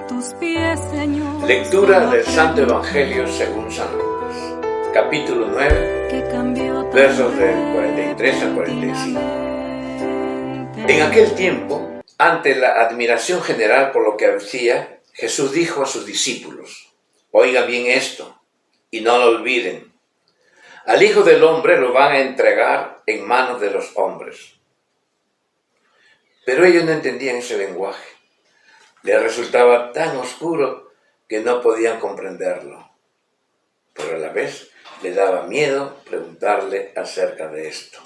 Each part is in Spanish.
a tus pies, Señor. Lectura del Santo Evangelio según San Lucas, capítulo 9, versos del 43 al 45. En aquel tiempo, ante la admiración general por lo que hacía, Jesús dijo a sus discípulos: oigan bien esto y no lo olviden. Al Hijo del Hombre lo van a entregar en manos de los hombres. Pero ellos no entendían ese lenguaje. Les resultaba tan oscuro que no podían comprenderlo. Pero a la vez les daba miedo preguntarle acerca de esto.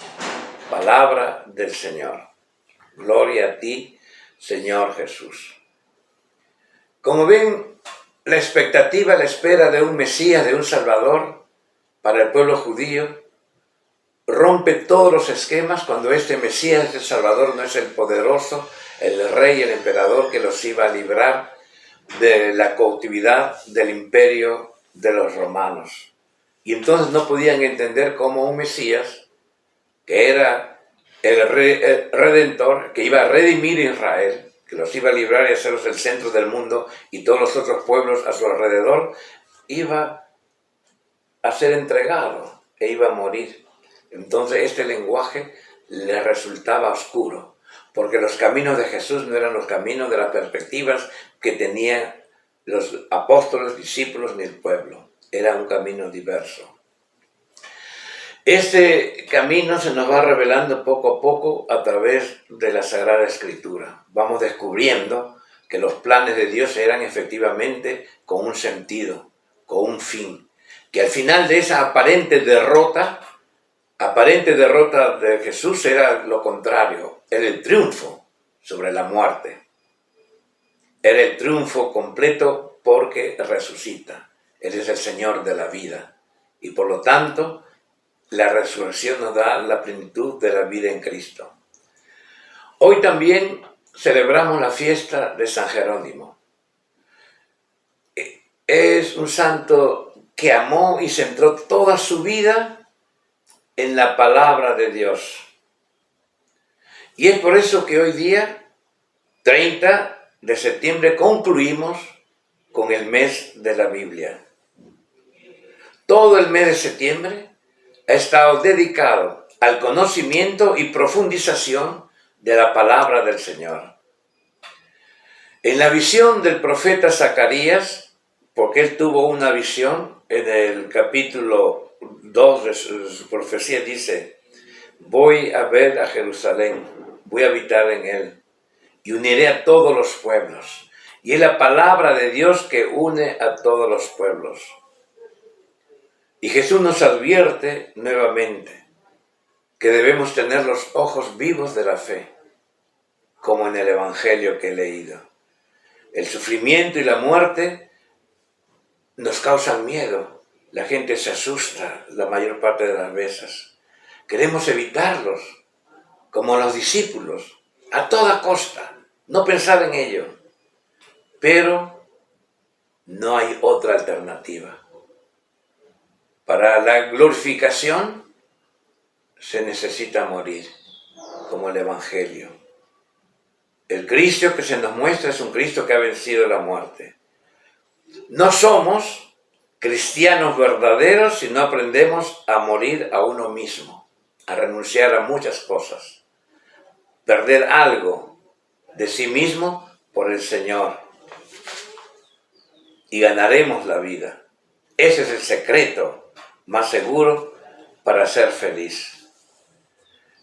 Palabra del Señor. Gloria a ti, Señor Jesús. Como ven, la expectativa, la espera de un Mesías, de un Salvador para el pueblo judío, rompe todos los esquemas cuando este Mesías, este Salvador, no es el poderoso, el rey, el emperador que los iba a librar de la cautividad del imperio de los romanos. Y entonces no podían entender cómo un Mesías, que era el Redentor, que iba a redimir a Israel, que los iba a librar y hacerlos el centro del mundo y todos los otros pueblos a su alrededor, iba a ser entregado e iba a morir. Entonces este lenguaje les resultaba oscuro, porque los caminos de Jesús no eran los caminos de las perspectivas que tenían los apóstoles, discípulos ni el pueblo. Era un camino diverso. Este camino se nos va revelando poco a poco a través de la Sagrada Escritura. Vamos descubriendo que los planes de Dios eran efectivamente con un sentido, con un fin. Que al final de esa aparente derrota de Jesús era lo contrario, era el triunfo sobre la muerte. Era el triunfo completo porque resucita. Él es el Señor de la vida. Y por lo tanto, la resurrección nos da la plenitud de la vida en Cristo. Hoy también celebramos la fiesta de San Jerónimo. Es un santo que amó y centró toda su vida en la palabra de Dios. Y es por eso que hoy día, 30 de septiembre, concluimos con el mes de la Biblia. Todo el mes de septiembre ha estado dedicado al conocimiento y profundización de la palabra del Señor. En la visión del profeta Zacarías, porque él tuvo una visión, en el capítulo 2 de su profecía dice: voy a ver a Jerusalén, voy a habitar en él y uniré a todos los pueblos. Y es la palabra de Dios que une a todos los pueblos. Y Jesús nos advierte nuevamente que debemos tener los ojos vivos de la fe, como en el Evangelio que he leído. El sufrimiento y la muerte nos causan miedo. La gente se asusta la mayor parte de las veces. Queremos evitarlos, como los discípulos, a toda costa, no pensar en ello. Pero no hay otra alternativa. Para la glorificación se necesita morir, como el Evangelio. El Cristo que se nos muestra es un Cristo que ha vencido la muerte. No somos cristianos verdaderos si no aprendemos a morir a uno mismo, a renunciar a muchas cosas, perder algo de sí mismo por el Señor, y ganaremos la vida. Ese es el secreto más seguro para ser feliz.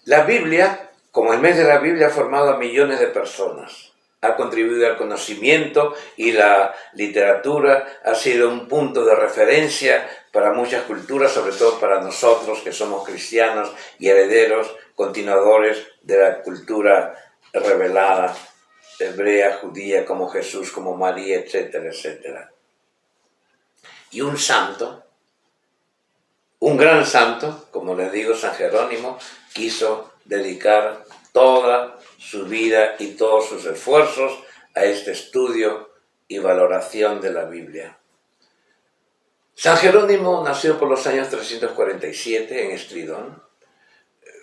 La Biblia, como el mes de la Biblia, ha formado a millones de personas. Ha contribuido al conocimiento y la literatura ha sido un punto de referencia para muchas culturas, sobre todo para nosotros que somos cristianos y herederos, continuadores de la cultura revelada, hebrea, judía, como Jesús, como María, etcétera, etcétera. Y un santo, un gran santo, como les digo, San Jerónimo, quiso dedicar toda su vida y todos sus esfuerzos a este estudio y valoración de la Biblia. San Jerónimo nació por los años 347 en Estridón,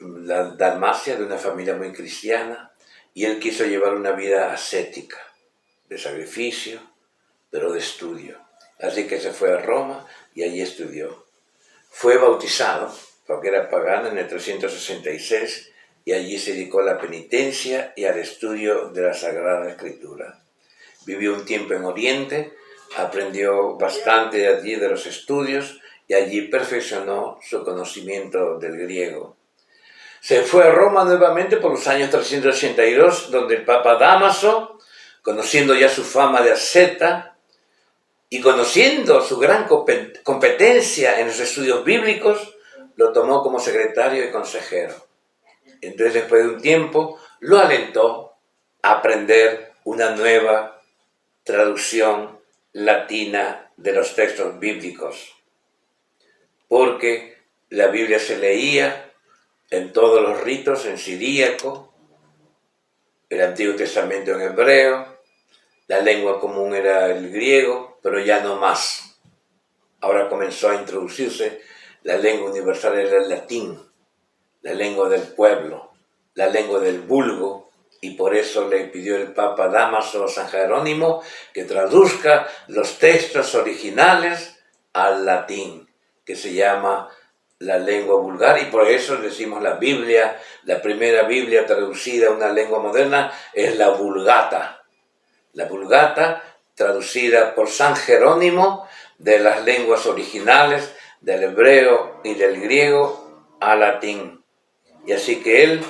la Dalmacia, de una familia muy cristiana, y él quiso llevar una vida ascética, de sacrificio, pero de estudio. Así que se fue a Roma y allí estudió. Fue bautizado, porque era pagano, en el 366, y allí se dedicó a la penitencia y al estudio de la Sagrada Escritura. Vivió un tiempo en Oriente, aprendió bastante de allí de los estudios y allí perfeccionó su conocimiento del griego. Se fue a Roma nuevamente por los años 382, donde el Papa Dámaso, conociendo ya su fama de asceta y conociendo su gran competencia en los estudios bíblicos, lo tomó como secretario y consejero. Entonces, después de un tiempo, lo alentó a aprender una nueva traducción latina de los textos bíblicos, porque la Biblia se leía en todos los ritos, en siríaco, el Antiguo Testamento en hebreo, la lengua común era el griego, pero ya no más. Ahora comenzó a introducirse la lengua universal, era el latín, la lengua del pueblo, la lengua del vulgo, y por eso le pidió el Papa Dámaso a San Jerónimo que traduzca los textos originales al latín, que se llama la lengua vulgar, y por eso decimos la Biblia, la primera Biblia traducida a una lengua moderna es la Vulgata. La Vulgata, traducida por San Jerónimo de las lenguas originales, del hebreo y del griego al latín. Y así que él,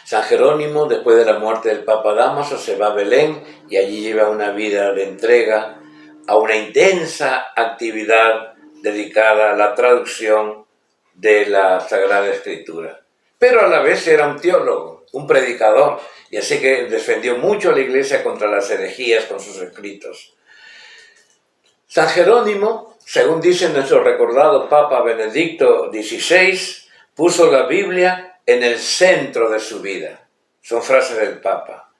San Jerónimo, después de la muerte del Papa Dámaso, se va a Belén y allí lleva una vida de entrega a una intensa actividad dedicada a la traducción de la Sagrada Escritura. Pero a la vez era un teólogo, un predicador, y así que defendió mucho a la Iglesia contra las herejías con sus escritos. San Jerónimo, según dice nuestro recordado Papa Benedicto XVI, puso la Biblia en el centro de su vida. Son frases del Papa.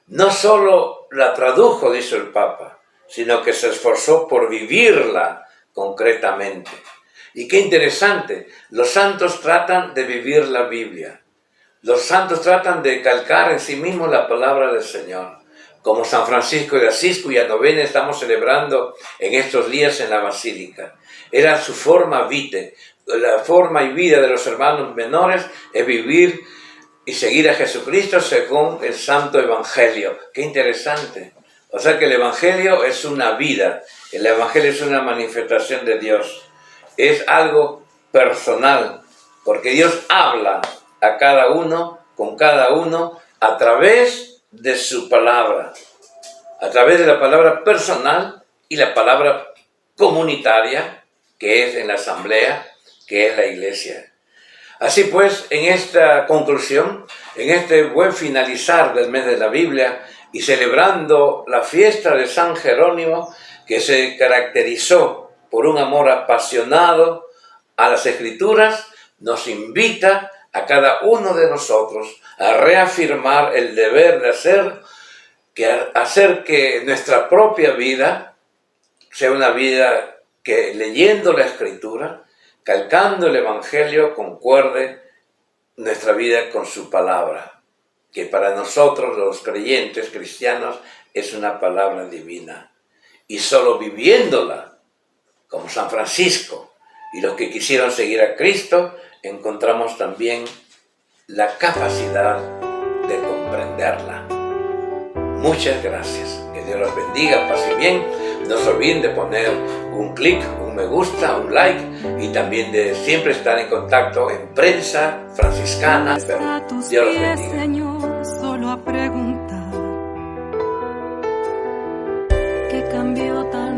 No solo la tradujo, dice el Papa, sino que se esforzó por vivirla concretamente. Y qué interesante, los santos tratan de vivir la Biblia. Los santos tratan de calcar en sí mismos la palabra del Señor. Como San Francisco de Asís, cuya novena estamos celebrando en estos días en la Basílica. Era su forma vitae. La forma y vida de los hermanos menores es vivir y seguir a Jesucristo según el Santo Evangelio. ¡Qué interesante! O sea que el Evangelio es una vida, el Evangelio es una manifestación de Dios. Es algo personal, porque Dios habla a cada uno, con cada uno, a través de su palabra. A través de la palabra personal y la palabra comunitaria, que es en la asamblea, que es la iglesia. Así pues, en esta conclusión, en este buen finalizar del mes de la Biblia y celebrando la fiesta de San Jerónimo, que se caracterizó por un amor apasionado a las Escrituras, nos invita a cada uno de nosotros a reafirmar el deber de hacer que nuestra propia vida sea una vida que, leyendo la Escritura, calcando el Evangelio, concuerde nuestra vida con su palabra, que para nosotros los creyentes cristianos es una palabra divina. Y solo viviéndola, como San Francisco y los que quisieron seguir a Cristo, encontramos también la capacidad de comprenderla. Muchas gracias. Que Dios los bendiga, paz y bien. No se olviden de poner un clic, un me gusta, un like y también de siempre estar en contacto en Prensa Franciscana de Perú. A tus Dios los pies, bendiga. Señor, solo a preguntar qué cambió tan